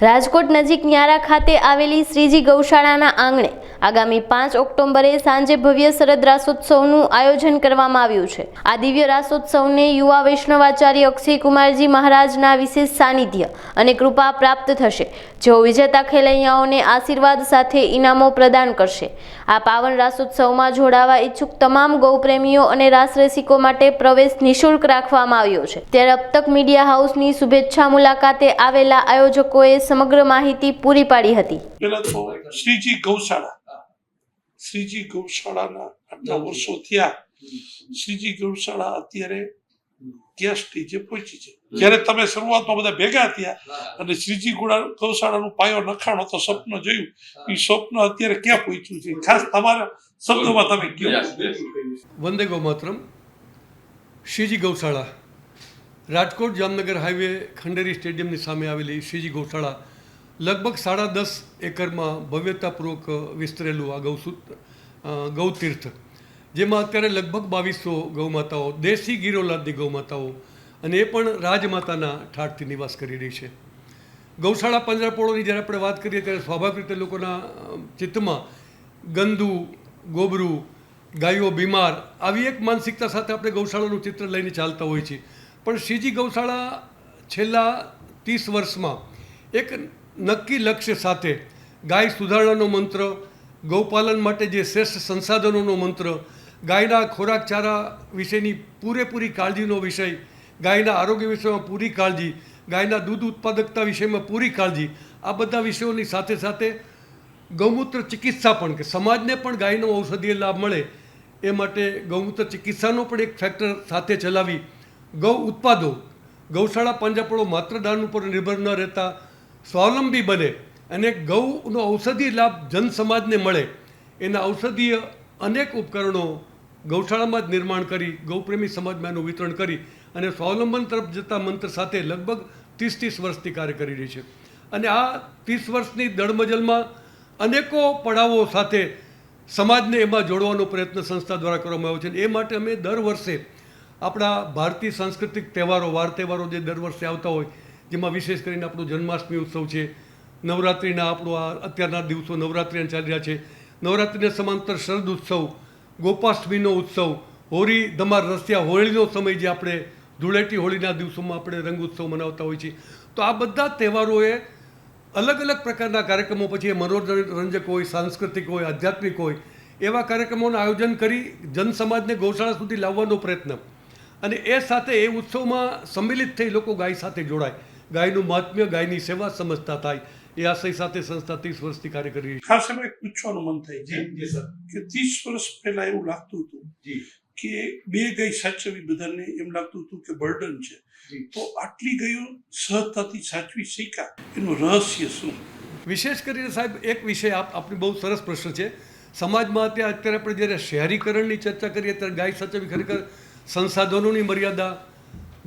રાજકોટ નજીક ન્યારા ખાતે આવેલી શ્રીજી ગૌશાળાના આંગણે આગામી 5 ઓક્ટોબરે સાંજે ભવ્ય શરદ રાસોત્સવનું આયોજન કરવામાં આવ્યું છે। આ દિવ્ય રાસોત્સવને યુવા વૈષ્ણવાચાર્ય અક્ષયકુમારજી મહારાજના વિશેષ સાનિધ્ય અને કૃપા પ્રાપ્ત થશે, જેઓ વિજેતા ખેલૈયાઓને આશીર્વાદ સાથે ઇનામો પ્રદાન કરશે। આ પાવન રાસોત્સવમાં જોડાવા ઈચ્છુક તમામ ગૌપ્રેમીઓ અને રાસરસિકો માટે પ્રવેશ નિઃશુલ્ક રાખવામાં આવ્યો છે। ત્યારે અબતક મીડિયા હાઉસની શુભેચ્છા મુલાકાતે આવેલા આયોજકોએ સમગ્ર માહિતી પૂરી પાડી હતી। પહેલા તો શ્રીજી ગૌશાળાના આટલા વર્ષો થયા, શ્રીજી ગૌશાળા અત્યારે કયા સ્ટેજે પહોંચી છે। જ્યારે તમે શરૂઆતમાં બધા ભેગા થયા અને શ્રીજી ગૌશાળાનો પાયો નખાણો તો સ્વપ્ન જોયું, એ સ્વપ્ન અત્યારે ક્યાં પહોંચ્યું છે, ખાસ તમારા શબ્દોમાં તમે કહો। વંદે ગૌ માતરમ। શ્રીજી ગૌશાળા રાજકોટ જામનગર હાઈવે ખંડેરી સ્ટેડિયમની સામે આવેલી શ્રીજી ગૌશાળા લગભગ 10.5 એકરમાં ભવ્યતાપૂર્વક વિસ્તરેલું આ ગૌતીર્થ, જેમાં અત્યારે લગભગ 2200 ગૌમાતાઓ, દેશી ગીરોલાદની ગૌમાતાઓ અને એ પણ રાજમાતાના ઠાઠથી નિવાસ કરી રહી છે। ગૌશાળા પાંજરાપોળોની જ્યારે આપણે વાત કરીએ ત્યારે સ્વાભાવિક રીતે લોકોના ચિત્તમાં ગંદુ, ગોબરું, ગાયો બીમાર આવી એક માનસિકતા સાથે આપણે ગૌશાળાનું ચિત્ર લઈને ચાલતા હોઈએ છીએ। પણ શ્રીજી ગૌશાળા છેલ્લા 30 વર્ષમાં એક નક્કી લક્ષ્ય સાથે ગાય સુધારણાનો મંત્ર, ગૌપાલન માટે જે શ્રેષ્ઠ સંસાધનોનો મંત્ર, ગાયના ખોરાક ચારા વિશેની પૂરેપૂરી કાળજીનો વિષય, ગાયના આરોગ્ય વિષયમાં પૂરી કાળજી, ગાયના દૂધ ઉત્પાદકતા વિષયમાં પૂરી કાળજી, આ બધા વિષયોની સાથે સાથે ગૌમૂત્ર ચિકિત્સા પણ, કે સમાજને પણ ગાયનો ઔષધીય લાભ મળે એ માટે ગૌમૂત્ર ચિકિત્સાનો પણ એક ફેક્ટર સાથે ચલાવી ગૌ ઉત્પાદો, ગૌશાળા પાંજરાપોળો માત્ર દાન ઉપર નિર્ભર ન રહેતા સ્વાવલંબી બને અને ગૌનો ઔષધીય લાભ જનસમાજને મળે, એના ઔષધીય અનેક ઉપકરણો ગૌશાળામાં જ નિર્માણ કરી ગૌપ્રેમી સમાજમાં એનું વિતરણ કરી અને સ્વાવલંબન તરફ જતા મંત્ર સાથે લગભગ 30 વર્ષથી કાર્ય કરી રહી છે। અને આ 30 વર્ષની દળમજલમાં અનેકો પડાવો સાથે સમાજને એમાં જોડવાનો પ્રયત્ન સંસ્થા દ્વારા કરવામાં આવ્યો છે। એ માટે અમે દર વર્ષે આપણા ભારતીય સાંસ્કૃતિક તહેવારો, વાર તહેવારો જે દર વર્ષે આવતા હોય, જેમાં વિશેષ કરીને આપણું જન્માષ્ટમી ઉત્સવ છે, નવરાત્રિના આપણું આ અત્યારના દિવસો નવરાત્રિના ચાલી રહ્યા છે, નવરાત્રિના સમાંતર શરદ ઉત્સવ, ગોપાષ્ટમીનો ઉત્સવ, હોળી ધમાર રસિયા હોળીનો સમય જે આપણે ધૂળેટી હોળીના દિવસોમાં આપણે રંગ ઉત્સવ મનાવતા હોઈએ છીએ। તો આ બધા તહેવારોએ અલગ અલગ પ્રકારના કાર્યક્રમો, પછી એ મનોરંજક હોય, સાંસ્કૃતિક હોય, આધ્યાત્મિક હોય, એવા કાર્યક્રમોનું આયોજન કરી જનસમાજને ગૌશાળા સુધી લાવવાનો પ્રયત્ન, અને એ સાથે એ ઉત્સવમાં સંમિલિત થઈ લોકો ગાય સાથે જોડાય, ગાયનું મહાત્મ્ય, ગાયની સેવા સમજતા થાય, એ આશય સાથે સંસ્થા 30 વર્ષથી કાર્ય કરી રહી છે। ખાસ એમાં એક પૂછવાનું મન થાય છે કે 30 વર્ષ પહેલા એવું લાગતું હતું કે બે ગાય સાચવી બધાને એમ લાગતું હતું કે બર્ડન છે, તો આટલી ગાયો સહજતાથી સાચવી શક્યા, એનું રહસ્ય શું? વિશેષ કરીને સાહેબ એક વિષય આપણી બહુ સરસ પ્રશ્ન છે। સમાજમાં અત્યારે આપણે જ્યારે શહેરીકરણની ચર્ચા કરીએ ત્યારે ગાય સાચવી ખરેખર સંસાધનોની મર્યાદા,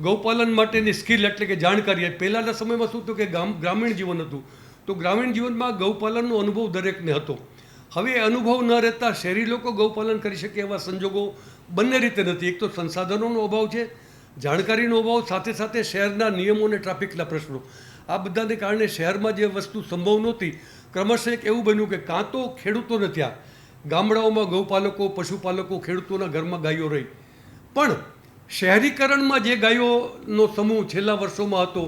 ગૌપાલન માટેની સ્કિલ એટલે કે જાણકારી, પહેલાંના સમયમાં શું હતું કે ગ્રામીણ જીવન હતું, તો ગ્રામીણ જીવનમાં ગૌપાલનનો અનુભવ દરેકને હતો। હવે એ અનુભવ ન રહેતા શહેરી લોકો ગૌપાલન કરી શકે એવા સંજોગો બંને રીતે નથી। એક તો સંસાધનોનો અભાવ છે, જાણકારીનો અભાવ, સાથે સાથે શહેરના નિયમો અને ટ્રાફિકના પ્રશ્નો, આ બધાને કારણે શહેરમાં જે વસ્તુ સંભવ નહોતી, ક્રમશઃ એક એવું બન્યું કે કાં તો ખેડૂતોને ત્યાં ગામડાઓમાં ગૌપાલકો, પશુપાલકો, ખેડૂતોના ઘરમાં ગાયો રહી, પણ શહેરીકરણમાં જે ગાયોનો સમૂહ છેલ્લા વર્ષોમાં હતો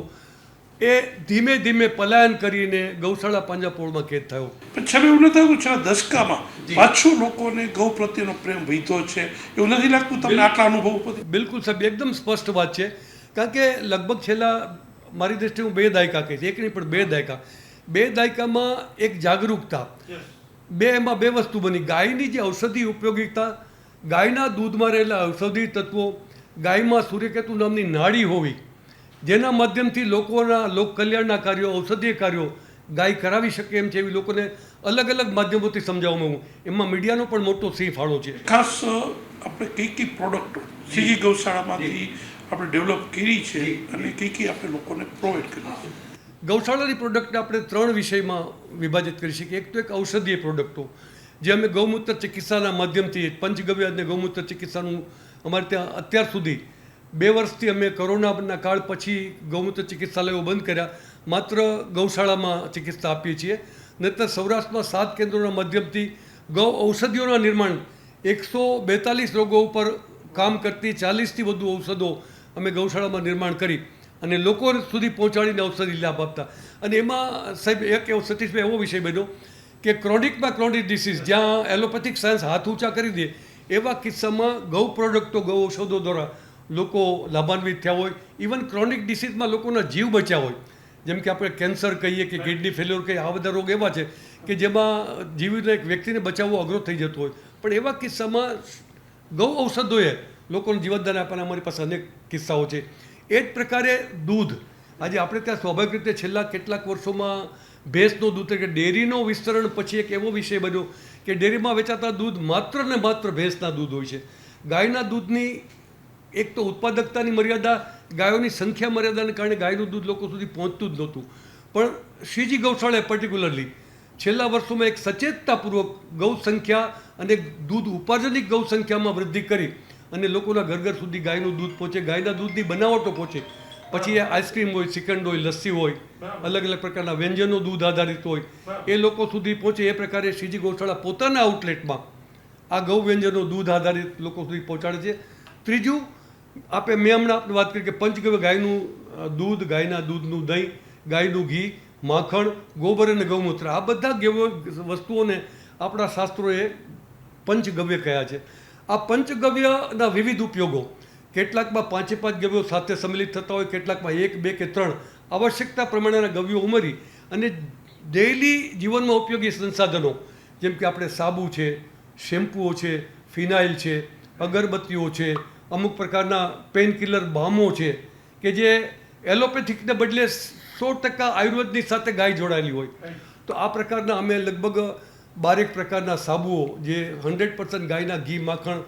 એ ધીમે ધીમે પલાયન કરીને ગૌશાળા પાંજરાપોળમાં કેદ થયો। પણ છેલ્લે એવું નથી થતું, છેલ્લા દશકામાં પાછું લોકોને ગૌ પ્રત્યેનો પ્રેમ વધ્યો છે, એવું નથી લાગતું તમને આટલા અનુભવ પરથી? બિલકુલ સાહેબ, એકદમ સ્પષ્ટ વાત છે, કારણ કે લગભગ છેલ્લા મારી દ્રષ્ટિએ હું 2 દાયકા કહીશ, એક નહીં પણ 2 દાયકામાં એક જાગૃતતા, એમાં 2 વસ્તુ બની। ગાયની જે ઔષધિ ઉપયોગિતા, ગાયના દૂધમાં રહેલા ઔષધિ તત્વો, ગાયમાં સૂર્યકેતુ નામની નાડી હોવી, જેના માધ્યમથી લોકોના લોક કલ્યાણના કાર્યો, ઔષધીય કાર્યો ગાય કરાવી શકે એમ છે, એવી લોકોને અલગ અલગ માધ્યમોથી સમજાવવામાં આવ્યું, એમાં મીડિયાનો પણ મોટો સિંહ ફાળો છે। ખાસ આપણે કઈ પ્રોડક્ટો શ્રીજી ગૌશાળામાંથી આપણે ડેવલપ કરી છે અને કઈ આપણે લોકોને પ્રોવાઈડ કરી છે? ગૌશાળાની પ્રોડક્ટને આપણે 3 વિષયમાં વિભાજિત કરી શકીએ। એક તો એક ઔષધીય પ્રોડક્ટો, જે અમે ગૌમૂત્ર ચિકિત્સાના માધ્યમથી, પંચગવ્ય અને ગૌમૂત્ર ચિકિત્સાનું અમારે ત્યાં અત્યાર સુધી 2 વર્ષથી અમે કોરોનાના કાળ પછી ગૌમૂત્ર ચિકિત્સાલયો બંધ કર્યા માત્ર ગૌશાળામાં ચિકિત્સા આપીએ છીએ. નહીંતર સૌરાષ્ટ્રમાં 7 કેન્દ્રોના માધ્યમથી ગૌ ઔષધિઓના નિર્માણ 142 રોગો ઉપર કામ કરતી 40થી વધુ ઔષધો અમે ગૌશાળામાં નિર્માણ કરી અને લોકો સુધી પહોંચાડીને ઔષધિ લાભ આપતા. અને એમાં સાહેબ એક એવો સતીશભાઈ એવો વિષય બન્યો કે ક્રોનિકમાં ક્રોનિક ડિસીઝ જ્યાં એલોપેથિક સાયન્સ હાથ ઊંચા કરી દે એવા કિસ્સામાં ગૌ પ્રોડક્ટો ગૌ ઔષધો દ્વારા લોકો લાભાન્વિત થયા હોય. ઇવન ક્રોનિક ડિસીઝમાં લોકોના જીવ બચ્યા હોય, જેમ કે આપણે કેન્સર કહીએ કે કિડની ફેલ્યોર કહીએ, આ બધા રોગ એવા છે કે જેમાં જીવીને એક વ્યક્તિને બચાવવો અઘરો થઈ જતો હોય. પણ એવા કિસ્સામાં ગૌ ઔષધોએ લોકોને જીવનદાન આપવાના અમારી પાસે અનેક કિસ્સાઓ છે. એ જ પ્રકારે દૂધ, આજે આપણે ત્યાં સ્વાભાવિક રીતે છેલ્લા કેટલાક વર્ષોમાં ભેંસનું દૂધ એટલે ડેરીનો વિસ્તરણ પછી એક એવો વિષય બન્યો કે ડેરીમાં વેચાતા દૂધ માત્ર ને માત્ર ભેંસના દૂધ હોય છે. ગાયના દૂધની એક તો ઉત્પાદકતાની મર્યાદા, ગાયોની સંખ્યા મર્યાદાને કારણે ગાયનું દૂધ લોકો સુધી પહોંચતું જ નહોતું. પણ શ્રીજી ગૌશાળાએ પર્ટિક્યુલરલી છેલ્લા વર્ષોમાં એક સચેતતાપૂર્વક ગૌ સંખ્યા અને દૂધ ઉપાર્જનિક ગૌ સંખ્યામાં વૃદ્ધિ કરી અને લોકોના ઘર ઘર સુધી ગાયનું દૂધ પહોંચે, ગાયના દૂધની બનાવટો પહોંચે. પછી એ આઈસ્ક્રીમ હોય, શ્રીખંડ હોય, લસ્સી હોય, અલગ અલગ પ્રકારના વ્યંજનો દૂધ આધારિત હોય, એ લોકો સુધી પહોંચે. એ પ્રકારે શ્રીજી ગૌશાળા પોતાના આઉટલેટમાં આ ગૌ વ્યંજનો દૂધ આધારિત લોકો સુધી પહોંચાડે છે. ત્રીજું, મેં હમણાં આપણે વાત કરી કે પંચગવ્ય, ગાયનું દૂધ, ગાયના દૂધનું દહીં, ગાયનું ઘી, માખણ, ગોબર અને ગૌમૂત્ર, આ બધા વસ્તુઓને આપણા શાસ્ત્રોએ પંચગવ્ય કહ્યા છે. આ પંચગવ્યના વિવિધ ઉપયોગો, કેટલાકમાં 5 ગવ્યો સાથે સંમિલિત થતા હોય, કેટલાકમાં 1, 2 કે 3 આવશ્યકતા પ્રમાણેના ગવ્યો ઉમેરી અને ડેઇલી જીવનમાં ઉપયોગી સંસાધનો જેમ કે આપણે સાબુ છે, શેમ્પૂઓ છે, ફિનાઇલ છે, અગરબત્તીઓ છે, અમુક પ્રકારના પેઇન કિલર બામો છે કે જે એલોપેથિકને બદલે 100% આયુર્વેદની સાથે ગાય જોડાયેલી હોય. તો આ પ્રકારના અમે લગભગ 12 પ્રકારના સાબુઓ જે 100% ગાયના ઘી, માખણ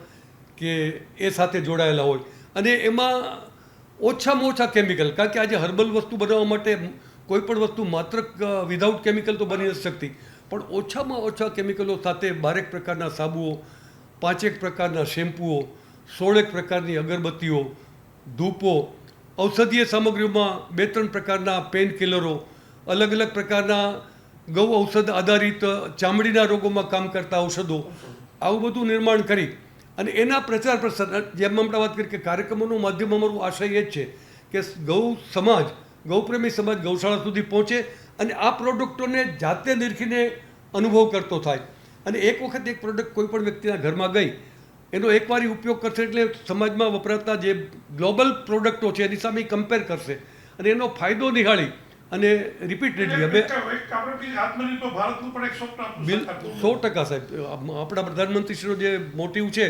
કે એ સાથે જોડાયેલા હોય અને એમાં ઓછામાં ઓછા કેમિકલ, કારણ કે આજે હર્બલ વસ્તુ બનાવવા માટે કોઈ પણ વસ્તુ માત્ર વિધાઉટ કેમિકલ તો બની નથી શકતી, પણ ઓછામાં ઓછા કેમિકલો સાથે 12 પ્રકારના સાબુઓ, 5 પ્રકારના શેમ્પૂઓ, 16 પ્રકારની અગરબત્તીઓ, ધૂપો, ઔષધીય સામગ્રીઓમાં 2-3 પ્રકારના પેઇન કિલરો, અલગ અલગ પ્રકારના ગૌ ઔષધ આધારિત ચામડીના રોગોમાં કામ કરતા ઔષધો, આવું બધું નિર્માણ કરી અને એના પ્રચાર પ્રસાર, જેમ આપણે વાત કરી કે કાર્યક્રમોનું માધ્યમ અમારું આશય એ જ છે કે ગૌ સમાજ, ગૌપ્રેમી સમાજ ગૌશાળા સુધી પહોંચે અને આ પ્રોડક્ટોને જાતે નિરખીને અનુભવ કરતો થાય. અને એક વખત એક પ્રોડક્ટ કોઈ પણ વ્યક્તિના ઘરમાં ગઈ, એનો એકવાર ઉપયોગ કરશે એટલે સમાજમાં વપરાતા જે ગ્લોબલ પ્રોડક્ટો છે એની સામે કમ્પેર કરશે અને એનો ફાયદો નિહાળી અને રિપીટેડલી અમે 100% સાહેબ, આપણા પ્રધાનમંત્રીશ્રીનો જે મોટિવ છે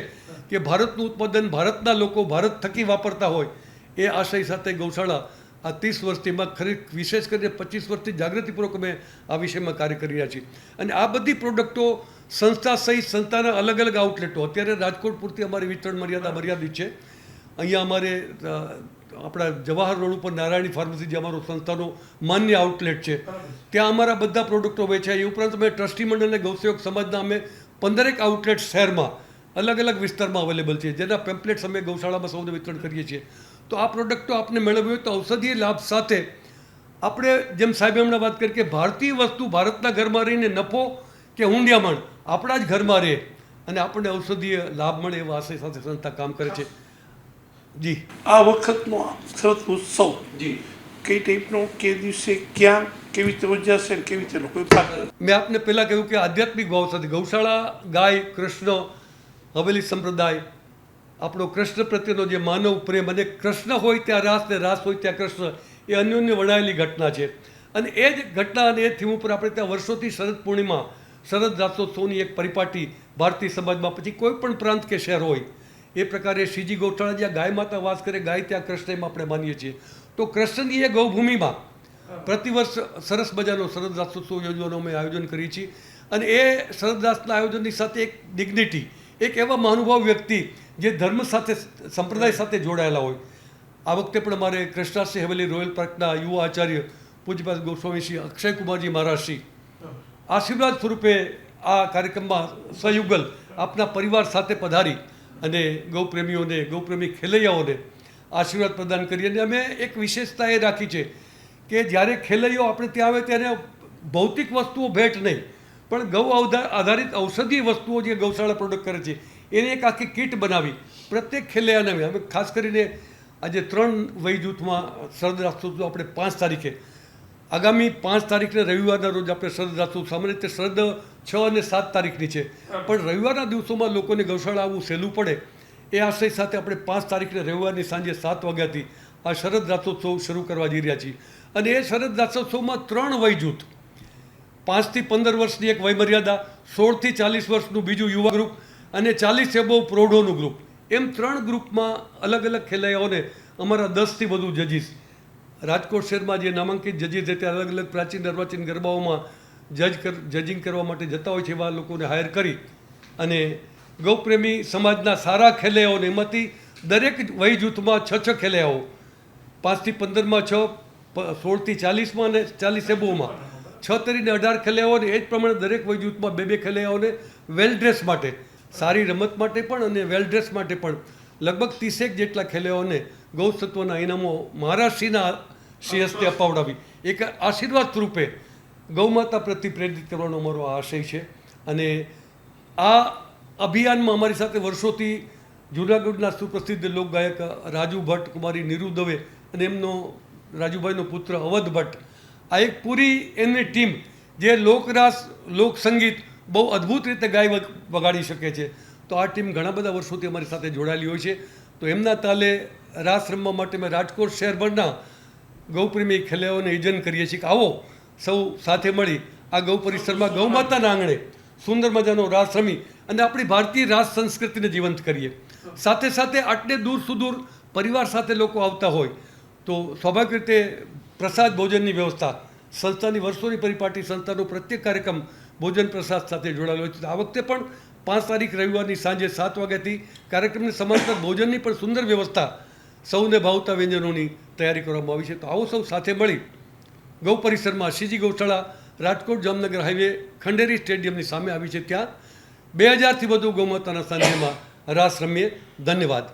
કે ભારતનું ઉત્પાદન ભારતના લોકો ભારત થકી વાપરતા હોય, એ આશય સાથે ગૌશાળા આ 30 વર્ષથી, એમાં વિશેષ કરીને 25 વર્ષથી જાગૃતિપૂર્વક અમે આ વિષયમાં કાર્ય કરી રહ્યા છીએ. અને આ બધી પ્રોડક્ટો સંસ્થા સહિત સંસ્થાના અલગ અલગ આઉટલેટો, અત્યારે રાજકોટ પૂરતી અમારી વિતરણ મર્યાદિત છે. અહીંયા અમારે આપણા જવાહર રોડ ઉપર નારાયણી ફાર્મસી જે અમારો સંસ્થાનો માન્ય આઉટલેટ છે, ત્યાં અમારા બધા પ્રોડક્ટો વેચાય. એ ઉપરાંત અમે ટ્રસ્ટી મંડળ અને ગૌસેવક સમાજના અમે 15 આઉટલેટ શહેરમાં અલગ અલગ વિસ્તારમાં અવેલેબલ છે, જેના પેમ્પલેટ્સ અમે ગૌશાળામાં સૌને વિતરણ કરીએ છીએ. તો આ પ્રોડક્ટો આપણે મેળવવી હોય તો ઔષધીય લાભ સાથે આપણે જેમ સાહેબે હમણાં વાત કરી કે ભારતીય વસ્તુ ભારતના ઘરમાં રહીને નફો કે હુંડિયામણ આપણા જ ઘરમાં રહે અને આપણને ઔષધીય લાભ મળે એવા આશય સાથે સંસ્થા કામ કરે છે. જી, આ વખતનો સરસ ઉત્સવ જી કઈ ટાઈપનો, કે દિવસે, ક્યાં, કેવી રીતે ઉજવાશે, કેવી રીતે લોકો મેં આપને પહેલાં કહ્યું કે આધ્યાત્મિક ભાવ સાથે ગૌશાળા, ગાય, કૃષ્ણ, હવેલી સંપ્રદાય, આપણો કૃષ્ણ પ્રત્યેનો જે માનવ પ્રેમ, અને કૃષ્ણ હોય ત્યાં રાસ ને રાસ હોય ત્યાં કૃષ્ણ, એ અન્યોન્ય વણાયેલી ઘટના છે. અને એ જ ઘટના અને એ થીમ ઉપર આપણે ત્યાં વર્ષોથી શરદ પૂર્ણિમા, શરદ રાસોત્સવની એક પરિપાટી ભારતીય સમાજમાં, પછી કોઈ પણ પ્રાંત કે શહેર હોય એ પ્રકારે શ્રીજી ગૌશાળા જ્યાં ગાય માતા વાસ કરે, ગાય ત્યાં કૃષ્ણ, એમ આપણે માનીએ છીએ. તો કૃષ્ણની એ ગૌભૂમિમાં પ્રતિવર્ષ સરસ મજાનો શરદ રાસોત્સવ યોજવાનું અમે આયોજન કરીએ છીએ. અને એ શરદ રાસના આયોજનની સાથે એક ડિગ્નિટી, એક એવા મહાનુભાવ વ્યક્તિ જે ધર્મ સાથે, સંપ્રદાય સાથે જોડાયેલા હોય. આ વખતે પણ અમારે કૃષ્ણાશ્રી હવેલી રોયલ પાર્કના યુવા આચાર્ય પૂજ્યપાદ ગોસ્વામી શ્રી અક્ષયકુમારજી મહારાજશ્રી આશીર્વાદ સ્વરૂપે આ કાર્યક્રમમાં સહયુગલ આપના પરિવાર સાથે પધારી અને ગૌપ્રેમીઓને, ગૌપ્રેમી ખેલૈયાઓને આશીર્વાદ પ્રદાન કરી. અને અમે એક વિશેષતા એ રાખી છે કે જ્યારે ખેલૈયો આપણે ત્યાં આવે ત્યારે ભૌતિક વસ્તુઓ ભેટ નહીં, પણ ગૌ આધારિત ઔષધીય વસ્તુઓ જે ગૌશાળા પ્રોડક્ટ કરે છે એની એક આખી કીટ બનાવી પ્રત્યેક ખેલૈયાને અમે ખાસ કરીને આજે 3 વય જૂથમાં શરદ રાસોત્સવ આપણે 5 તારીખે આગામી 5 તારીખને રવિવારના રોજ આપણે શરદ રાસોત્સવ સામાન્ય રીતે શરદ 6 અને 7 તારીખની છે, પણ રવિવારના દિવસોમાં લોકોને ગૌશાળા આવવું સહેલું પડે એ આશય સાથે આપણે 5 તારીખને રવિવારની સાંજે 7 વાગ્યાથી આ શરદ રાસોત્સવ શરૂ કરવા જઈ રહ્યા છીએ. અને એ શરદ રાસોત્સવમાં 3 વય જૂથ, 5 થી 15 વર્ષની એક વયમર્યાદા, 16 થી 40 વર્ષનું બીજું યુવા ગ્રુપ અને 40 એબોવ પ્રૌઢોનું ગ્રુપ, એમ 3 ગ્રુપમાં અલગ અલગ ખેલૈયાઓને અમારા 10 થી વધુ જજીસ રાજકોટ શહેરમાં જે નામાંકિત જજીસ છે તે અલગ અલગ પ્રાચીન અર્વાચીન ગરબાઓમાં જજિંગ કરવા માટે જતા હોય છે એવા લોકોને હાયર કરી અને ગૌપ્રેમી સમાજના સારા ખેલૈયાઓને એમાંથી દરેક વય જૂથમાં 6 ખેલૈયાઓ, 5 થી 15માં 6, 16 થી 40માં અને 40 એબોવમાં 6 તરીને 18 ખેલૈયાઓને એ જ પ્રમાણે દરેક વય જૂથમાં 2 ખેલૈયાઓને વેલ ડ્રેસ માટે, સારી રમત માટે પણ અને વેલ ડ્રેસ માટે પણ લગભગ 30 જેટલા ખેલૈયાઓને ગૌસત્વના ઇનામો મહારાષ્ટ્રીના શ્રી હસ્તે અપાવડાવી એક આશીર્વાદ સ્વરૂપે ગૌમાતા પ્રતિ પ્રેરિત કરવાનો અમારો આશય છે. અને આ અભિયાનમાં અમારી સાથે વર્ષોથી જૂનાગઢના સુપ્રસિદ્ધ લોકગાયક રાજુ ભટ્ટ, કુમારી નીરુ દવે અને એમનો રાજુભાઈનો પુત્ર અવધ ભટ્ટ, આ એક પૂરી એમની ટીમ જે લોકરાસ લોકસંગીત બહુ અદ્ભુત રીતે ગાઈ વગાડી શકે છે. તો આ ટીમ ઘણા બધા વર્ષોથી અમારી સાથે જોડાયેલી હોય છે. તો એમના તાલે રાસ રમવા માટે મેં રાજકોટ શહેરભરના ગૌપ્રેમી ખેલૈયાઓને ઇજન કરીએ છીએ કે આવો સૌ સાથે મળી આ ગૌ પરિસરમાં ગૌ માતાના આંગણે સુંદર મજાનો રાસ રમી અને આપણી ભારતીય રાસ સંસ્કૃતિને જીવંત કરીએ. સાથે સાથે આટલે દૂર સુદૂર પરિવાર સાથે લોકો આવતા હોય તો સ્વાભાવિક રીતે પ્રસાદ ભોજનની વ્યવસ્થા, સંસ્થાની વર્ષોની પરિપાટી સંસ્થાનો પ્રત્યેક કાર્યક્રમ ભોજન પ્રસાદ સાથે જોડાયેલો હોય છે. આ વખતે પણ 5 તારીખ રવિવારની સાંજે 7 વાગ્યાથી કાર્યક્રમની સમાંતર ભોજનની પણ સુંદર વ્યવસ્થા, સૌને ભાવતા વ્યંજનોની તૈયારી કરવામાં આવી છે. તો આવો સૌ સાથે મળી ગૌ પરિસરમાં શ્રીજી ગૌશાળા રાજકોટ જામનગર હાઈવે ખંડેરી સ્ટેડિયમની સામે આવી છે, ત્યાં 2000થી વધુ ગૌમાતાના સાનિધ્યમાં રાસ રમીએ. ધન્યવાદ.